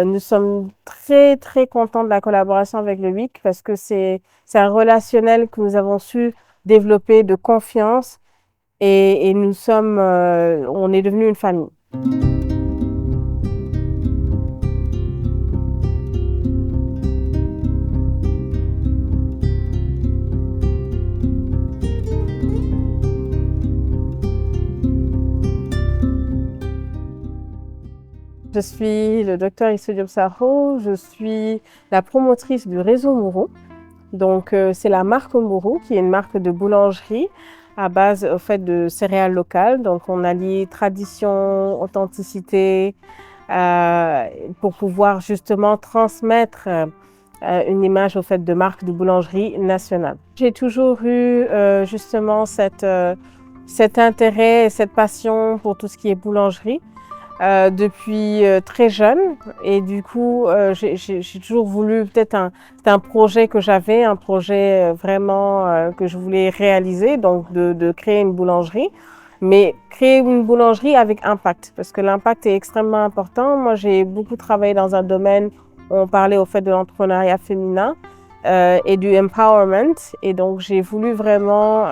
Nous sommes très contents de la collaboration avec le WIC parce que c'est un relationnel que nous avons su développer de confiance et on est devenu une famille. Je suis le docteur Issou Diop Sakho, je suis la promotrice du réseau Mourou. Donc c'est la marque Mourou qui est une marque de boulangerie à base au fait de céréales locales. Donc on allie tradition, authenticité pour pouvoir justement transmettre une image au fait de marque de boulangerie nationale. J'ai toujours eu justement cet intérêt et cette passion pour tout ce qui est boulangerie. Depuis très jeune et du coup j'ai toujours voulu c'était un projet que j'avais, un projet vraiment que je voulais réaliser, donc de créer une boulangerie, mais créer une boulangerie avec impact parce que l'impact est extrêmement important. Moi j'ai beaucoup travaillé dans un domaine où on parlait au fait de l'entrepreneuriat féminin et du empowerment, et donc j'ai voulu vraiment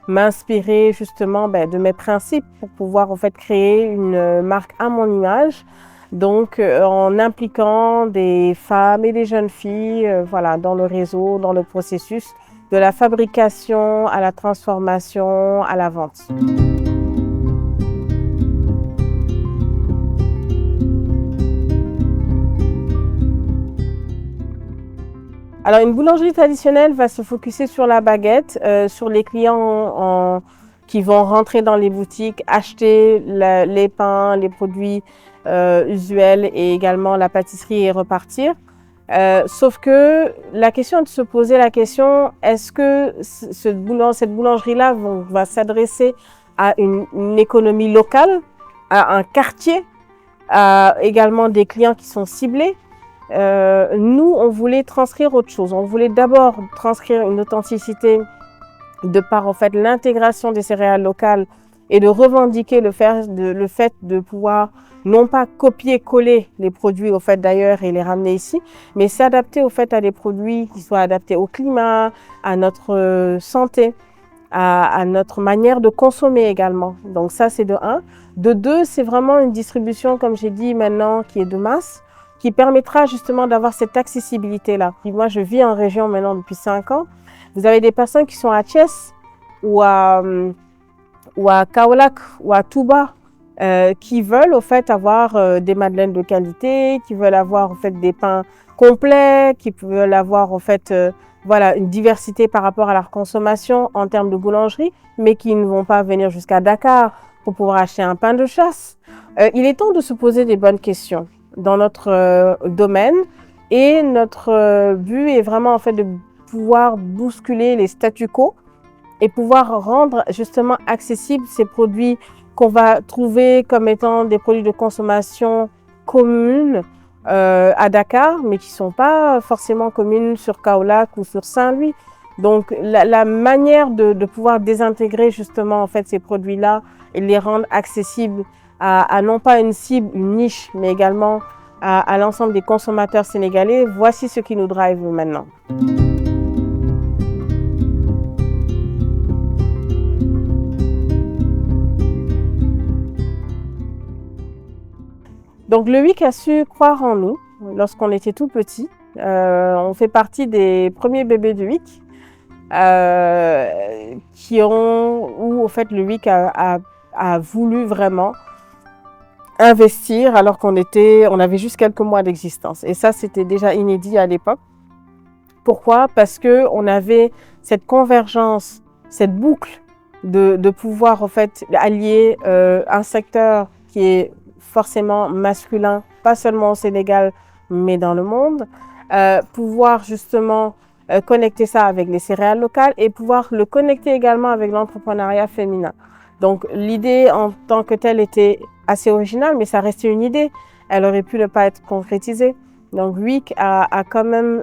m'inspirer justement de mes principes pour pouvoir en fait créer une marque à mon image, donc en impliquant des femmes et des jeunes filles voilà, dans le réseau, dans le processus de la fabrication à la transformation, à la vente. Alors, une boulangerie traditionnelle va se focuser sur la baguette, sur les clients qui vont rentrer dans les boutiques, acheter les pains, les produits usuels et également la pâtisserie et repartir. Sauf que la question est de se poser la question, est-ce que cette boulangerie-là va s'adresser à une économie locale, à un quartier, à également des clients qui sont ciblés? Nous, on voulait transcrire autre chose. On voulait d'abord transcrire une authenticité de par en fait l'intégration des céréales locales et de revendiquer le fait de pouvoir non pas copier-coller les produits au fait d'ailleurs et les ramener ici, mais s'adapter au fait à des produits qui soient adaptés au climat, à notre santé, à notre manière de consommer également. Donc ça, c'est de un. De deux, c'est vraiment une distribution, comme j'ai dit maintenant, qui est de masse, qui permettra justement d'avoir cette accessibilité-là. Moi, je vis en région maintenant depuis 5 ans. Vous avez des personnes qui sont à Thiès ou à Kaolack ou à Touba qui veulent au fait avoir des madeleines de qualité, qui veulent avoir en fait des pains complets, qui veulent avoir en fait voilà, une diversité par rapport à leur consommation en termes de boulangerie, mais qui ne vont pas venir jusqu'à Dakar pour pouvoir acheter un pain de chasse. Il est temps de se poser des bonnes questions dans notre domaine, et notre but est vraiment en fait de pouvoir bousculer les statu quo et pouvoir rendre justement accessibles ces produits qu'on va trouver comme étant des produits de consommation communes à Dakar, mais qui ne sont pas forcément communes sur Kaolack ou sur Saint-Louis. Donc la manière de pouvoir désintégrer justement en fait ces produits-là et les rendre accessibles à non pas une cible, une niche, mais également à l'ensemble des consommateurs sénégalais, voici ce qui nous drive maintenant. Donc le WIC a su croire en nous lorsqu'on était tout petit. On fait partie des premiers bébés du WIC où au fait le WIC a voulu vraiment investir alors qu'on avait juste quelques mois d'existence. Et ça, c'était déjà inédit à l'époque. Pourquoi? Parce qu'on avait cette convergence, cette boucle de pouvoir en fait allier un secteur qui est forcément masculin, pas seulement au Sénégal, mais dans le monde, pouvoir justement connecter ça avec les céréales locales et pouvoir le connecter également avec l'entrepreneuriat féminin. Donc l'idée en tant que telle était assez originale, mais ça restait une idée. Elle aurait pu ne pas être concrétisée. Donc WIC a quand même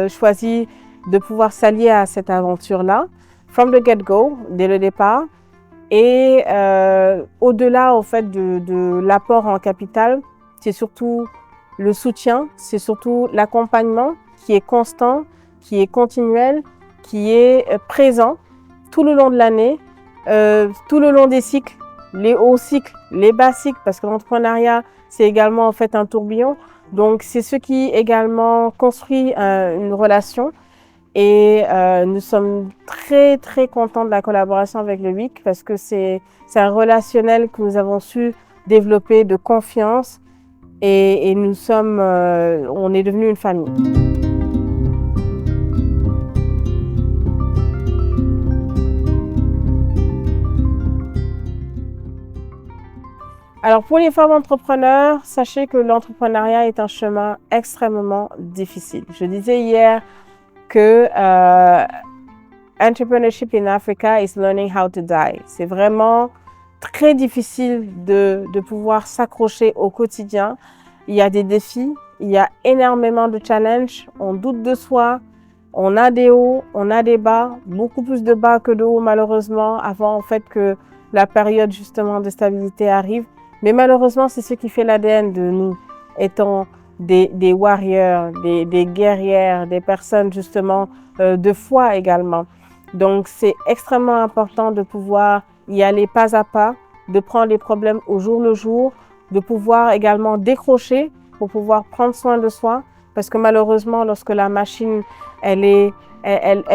choisi de pouvoir s'allier à cette aventure-là, from the get-go, dès le départ. Et au-delà en fait de l'apport en capital, c'est surtout le soutien, c'est surtout l'accompagnement qui est constant, qui est continuel, qui est présent tout le long de l'année, tout le long des cycles, les hauts cycles, les bas cycles, parce que l'entrepreneuriat, c'est également en fait un tourbillon. Donc, c'est ce qui également construit une relation. Et nous sommes très, très contents de la collaboration avec le WIC parce que c'est un relationnel que nous avons su développer de confiance et nous sommes, on est devenu une famille. Alors pour les femmes entrepreneurs, sachez que l'entrepreneuriat est un chemin extrêmement difficile. Je disais hier que entrepreneurship in Africa is learning how to die. C'est vraiment très difficile de pouvoir s'accrocher au quotidien. Il y a des défis, il y a énormément de challenges, on doute de soi, on a des hauts, on a des bas, beaucoup plus de bas que de hauts malheureusement avant en fait que la période justement de stabilité arrive. Mais malheureusement, c'est ce qui fait l'ADN de nous, étant des warriors, des guerrières, des personnes justement de foi également. Donc, c'est extrêmement important de pouvoir y aller pas à pas, de prendre les problèmes au jour le jour, de pouvoir également décrocher pour pouvoir prendre soin de soi. Parce que malheureusement, lorsque la machine, elle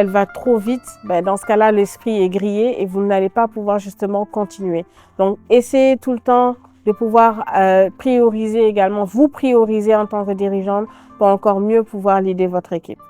va trop vite, ben dans ce cas-là, l'esprit est grillé et vous n'allez pas pouvoir justement continuer. Donc, essayez tout le temps de pouvoir prioriser également, vous prioriser en tant que dirigeante pour encore mieux pouvoir leader votre équipe.